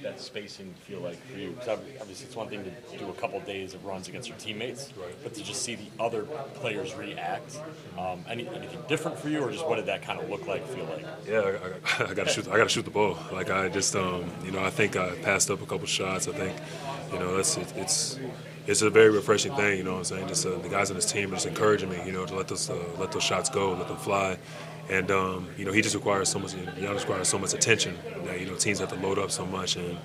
that spacing feel like for you? Because obviously it's one thing to do a couple days of runs against your teammates, Right. but to just see the other players react. Anything different for you, or just what did that kind of look like, feel like? Yeah, I got to shoot. I got to shoot the ball. Like I just, I think I passed up a couple shots. I think, it's a very refreshing thing. You know what I'm saying? Just the guys on his team are just encouraging me. To let those shots go, let them fly. And he just requires so much. Giannis requires so much attention that teams have to load up so much, and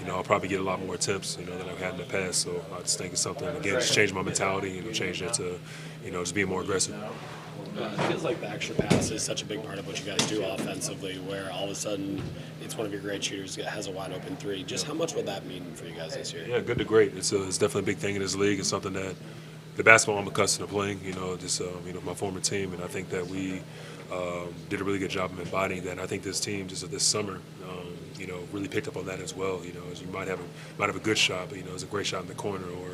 I'll probably get a lot more attempts than I've had in the past. So I just think it's something again, just change my mentality. Change it to just being more aggressive. It feels like the extra pass is such a big part of what you guys do offensively, where all of a sudden it's one of your great shooters that has a wide open three. Just how much would that mean for you guys this year? Yeah, good to great. It's definitely a big thing in this league. It's something that the basketball I'm accustomed to playing. My former team, and I think that we did a really good job of embodying that. And I think this team just this summer, really picked up on that as well. As you might have a good shot, but it's a great shot in the corner, or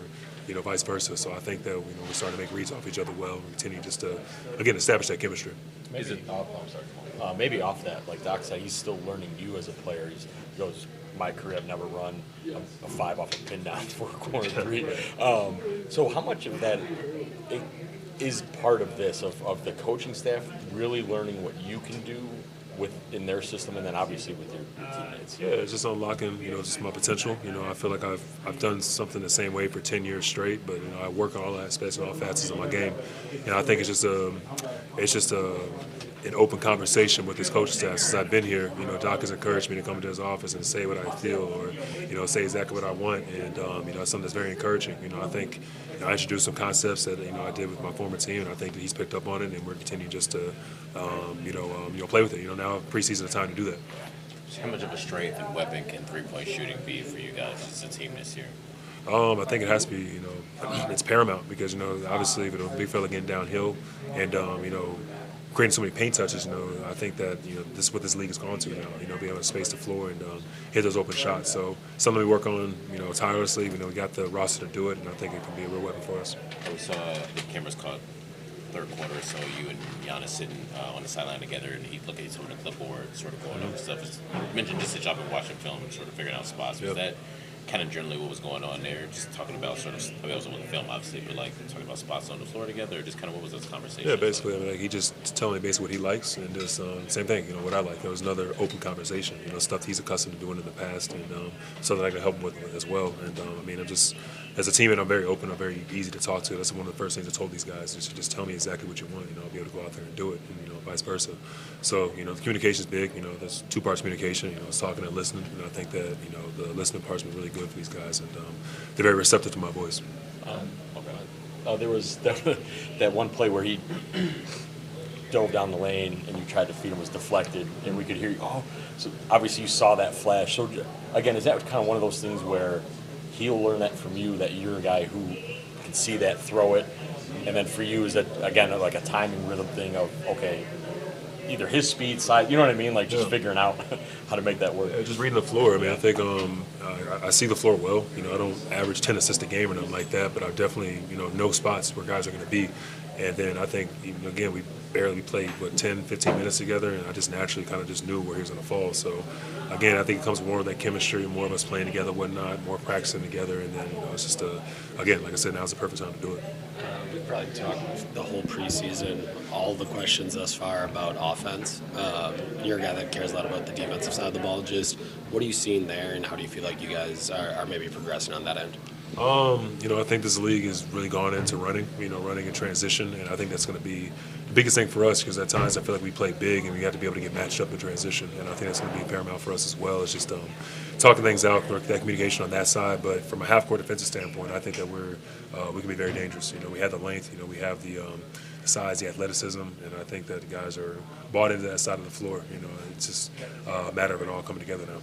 vice versa. So I think that we started to make reads off each other well, and continue just to again establish that chemistry. Maybe off that, like Doc said, he's still learning you as a player. He goes, my career, I've never run a five off a pin down for a corner three. So how much of that is part of this, of the coaching staff really learning what you can do in their system, and then obviously with your teammates? Yeah, it's just unlocking, just my potential. I feel like I've done something the same way for 10 years straight, but I work on all aspects and all facets of my game, and I think it's just an open conversation with his coaching staff. Since I've been here, Doc has encouraged me to come into his office and say what I feel, or say exactly what I want, and it's something that's very encouraging. I think I introduced some concepts that I did with my former team, and I think that he's picked up on it, and we're continuing just to play with it. Now preseason is time to do that. How much of a strength and weapon can three-point shooting be for you guys as a team this year? I think it has to be, it's paramount because, obviously, big fella getting downhill and, creating so many paint touches, I think that, this is what this league has gone to now, being able to space the floor and hit those open shots. So something we work on, tirelessly. We got the roster to do it, and I think it can be a real weapon for us. We saw the cameras caught third quarter, so you and Giannis sitting on the sideline together, and he looked at some of the clipboard, sort of going over stuff. You mentioned just the job of watching film and sort of figuring out spots. Was that kind of generally what was going on there? Just talking about sort of, I was on the film obviously, but like talking about spots on the floor together, or just kind of what was those conversations? Yeah, basically, like? He just telling me basically what he likes, and just same thing, what I like. There was another open conversation, stuff he's accustomed to doing in the past, and something I can help him with as well. And I'm just, as a teammate, I'm very open, I'm very easy to talk to. That's one of the first things I told these guys, is just tell me exactly what you want, I'll be able to go out there and do it, and vice versa. So, the communication is big, there's two parts of communication, it's talking and listening, and I think that, the listening part's been really good for these guys, and they're very receptive to my voice. There was that one play where he dove down the lane and you tried to feed him, was deflected, and we could hear you. So obviously you saw that flash. So again, is that kind of one of those things where he'll learn that from you, that you're a guy who can see that, throw it, and then for you is that again like a timing rhythm thing of okay, either his speed, side, you know what I mean, like just figuring out how to make that work. Yeah, just reading the floor. I think I see the floor well. I don't average 10 assists a game or nothing like that, but I definitely know spots where guys are going to be. And then I think again we barely played 10, 15 minutes together, and I just naturally kind of just knew where he was going to fall. So again, I think it comes more of that chemistry, more of us playing together, whatnot, more practicing together, and then it's just again, like I said, now's the perfect time to do it. We've probably talked the whole preseason, all the questions thus far about offense. You're a guy that cares a lot about the defensive side of the ball. Just what are you seeing there, and how do you feel like you guys are maybe progressing on that end? I think this league has really gone into running in transition, and I think that's going to be the biggest thing for us because at times I feel like we play big and we have to be able to get matched up in transition, and I think that's going to be paramount for us as well. It's just talking things out, that communication on that side. But from a half-court defensive standpoint, I think that we can be very dangerous. We have the length, we have the size, the athleticism, and I think that the guys are bought into that side of the floor. It's just a matter of it all coming together now.